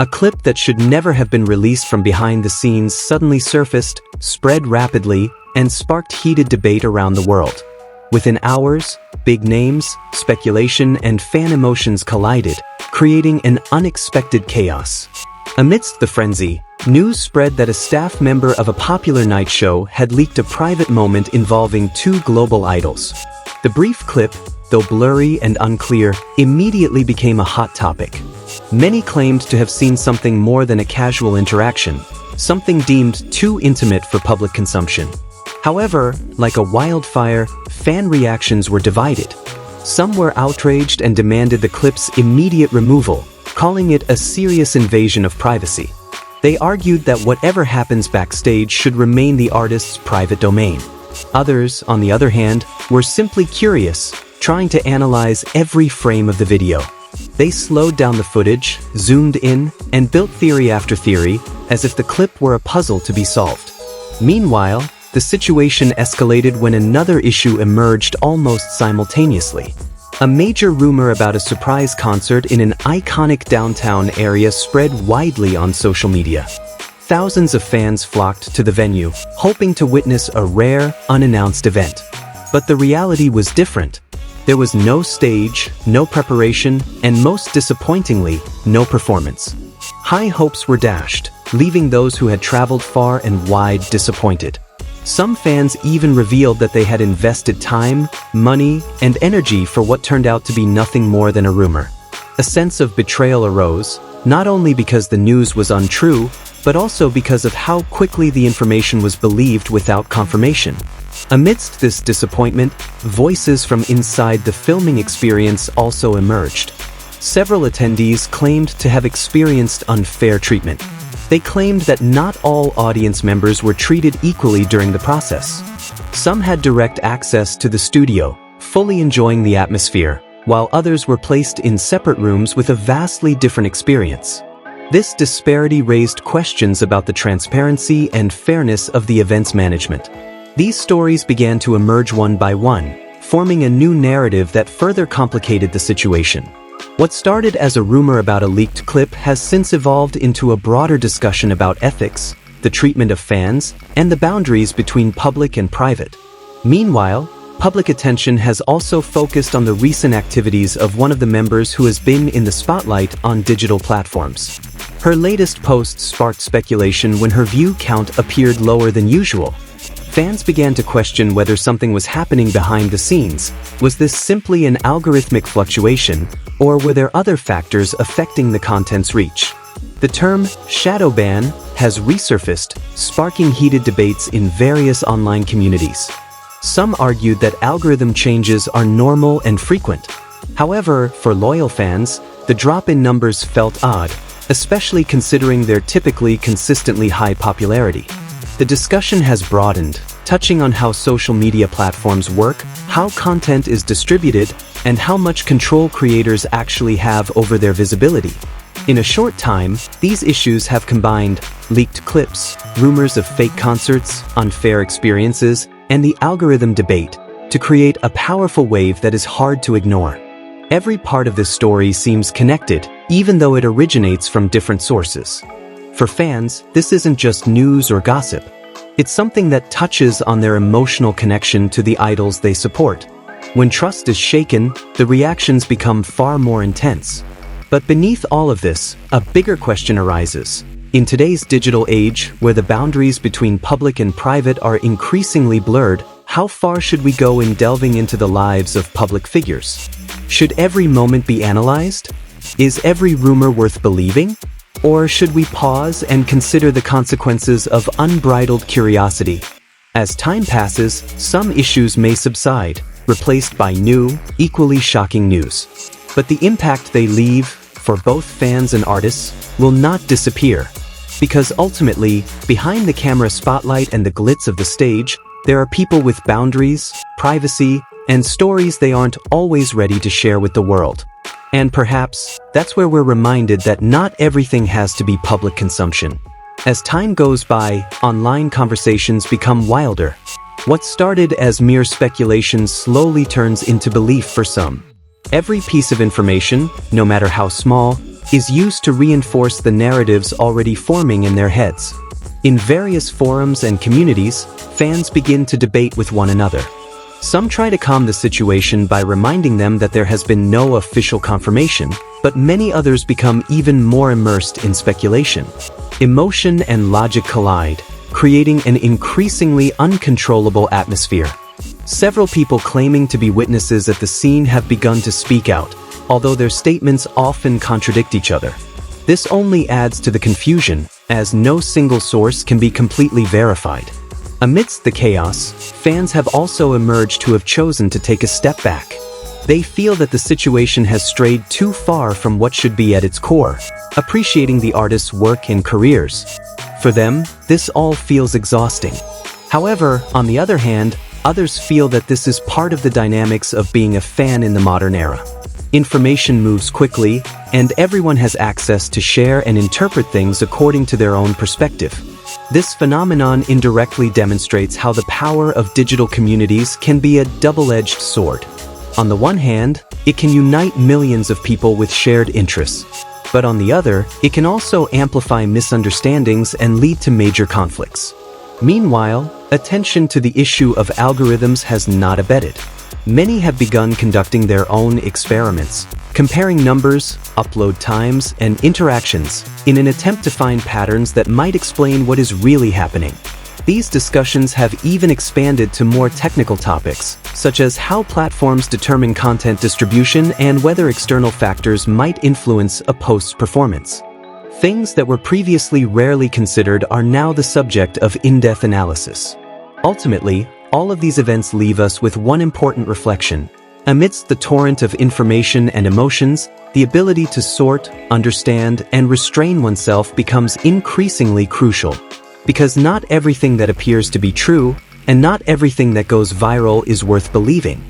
A clip that should never have been released from behind the scenes suddenly surfaced, spread rapidly, and sparked heated debate around the world. Within hours, big names, speculation, and fan emotions collided, creating an unexpected chaos. Amidst the frenzy, news spread that a staff member of a popular night show had leaked a private moment involving two global idols. The brief clip, though blurry and unclear, immediately became a hot topic. Many claimed to have seen something more than a casual interaction, something deemed too intimate for public consumption. However, like a wildfire, fan reactions were divided. Some were outraged and demanded the clip's immediate removal, calling it a serious invasion of privacy. They argued that whatever happens backstage should remain the artist's private domain. Others, on the other hand, were simply curious, trying to analyze every frame of the video. They slowed down the footage, zoomed in, and built theory after theory, as if the clip were a puzzle to be solved. Meanwhile, the situation escalated when another issue emerged almost simultaneously. A major rumor about a surprise concert in an iconic downtown area spread widely on social media. Thousands of fans flocked to the venue, hoping to witness a rare, unannounced event. But the reality was different. There was no stage, no preparation, and most disappointingly, no performance. High hopes were dashed, leaving those who had traveled far and wide disappointed. Some fans even revealed that they had invested time, money, and energy for what turned out to be nothing more than a rumor. A sense of betrayal arose, not only because the news was untrue, but also because of how quickly the information was believed without confirmation. Amidst this disappointment, voices from inside the filming experience also emerged. Several attendees claimed to have experienced unfair treatment. They claimed that not all audience members were treated equally during the process. Some had direct access to the studio, fully enjoying the atmosphere, while others were placed in separate rooms with a vastly different experience. This disparity raised questions about the transparency and fairness of the event's management. These stories began to emerge one by one, forming a new narrative that further complicated the situation. What started as a rumor about a leaked clip has since evolved into a broader discussion about ethics, the treatment of fans, and the boundaries between public and private. Meanwhile, public attention has also focused on the recent activities of one of the members who has been in the spotlight on digital platforms. Her latest post sparked speculation when her view count appeared lower than usual. Fans began to question whether something was happening behind the scenes. Was this simply an algorithmic fluctuation, or were there other factors affecting the content's reach? The term shadow ban has resurfaced, sparking heated debates in various online communities. Some argued that algorithm changes are normal and frequent. However, for loyal fans, the drop in numbers felt odd, especially considering their typically consistently high popularity. The discussion has broadened, touching on how social media platforms work, how content is distributed, and how much control creators actually have over their visibility. In a short time, these issues have combined leaked clips, rumors of fake concerts, unfair experiences, and the algorithm debate to create a powerful wave that is hard to ignore. Every part of this story seems connected, even though it originates from different sources. For fans, this isn't just news or gossip. It's something that touches on their emotional connection to the idols they support. When trust is shaken, the reactions become far more intense. But beneath all of this, a bigger question arises. In today's digital age, where the boundaries between public and private are increasingly blurred, how far should we go in delving into the lives of public figures? Should every moment be analyzed? Is every rumor worth believing? Or should we pause and consider the consequences of unbridled curiosity? As time passes, some issues may subside, replaced by new, equally shocking news. But the impact they leave, for both fans and artists, will not disappear. Because ultimately, behind the camera spotlight and the glitz of the stage, there are people with boundaries, privacy, and stories they aren't always ready to share with the world. And perhaps, that's where we're reminded that not everything has to be public consumption. As time goes by, online conversations become wilder. What started as mere speculation slowly turns into belief for some. Every piece of information, no matter how small, is used to reinforce the narratives already forming in their heads. In various forums and communities, fans begin to debate with one another. Some try to calm the situation by reminding them that there has been no official confirmation, but many others become even more immersed in speculation. Emotion and logic collide, creating an increasingly uncontrollable atmosphere. Several people claiming to be witnesses at the scene have begun to speak out, although their statements often contradict each other. This only adds to the confusion, as no single source can be completely verified. Amidst the chaos, fans have also emerged who have chosen to take a step back. They feel that the situation has strayed too far from what should be at its core, appreciating the artist's work and careers. For them, this all feels exhausting. However, on the other hand, others feel that this is part of the dynamics of being a fan in the modern era. Information moves quickly, and everyone has access to share and interpret things according to their own perspective. This phenomenon indirectly demonstrates how the power of digital communities can be a double-edged sword. On the one hand, it can unite millions of people with shared interests. But on the other, it can also amplify misunderstandings and lead to major conflicts. Meanwhile, attention to the issue of algorithms has not abated. Many have begun conducting their own experiments, comparing numbers, upload times, and interactions in an attempt to find patterns that might explain what is really happening. These discussions have even expanded to more technical topics, such as how platforms determine content distribution and whether external factors might influence a post's performance. Things that were previously rarely considered are now the subject of in-depth analysis. Ultimately, all of these events leave us with one important reflection. Amidst the torrent of information and emotions, the ability to sort, understand, and restrain oneself becomes increasingly crucial. Because not everything that appears to be true, and not everything that goes viral is worth believing.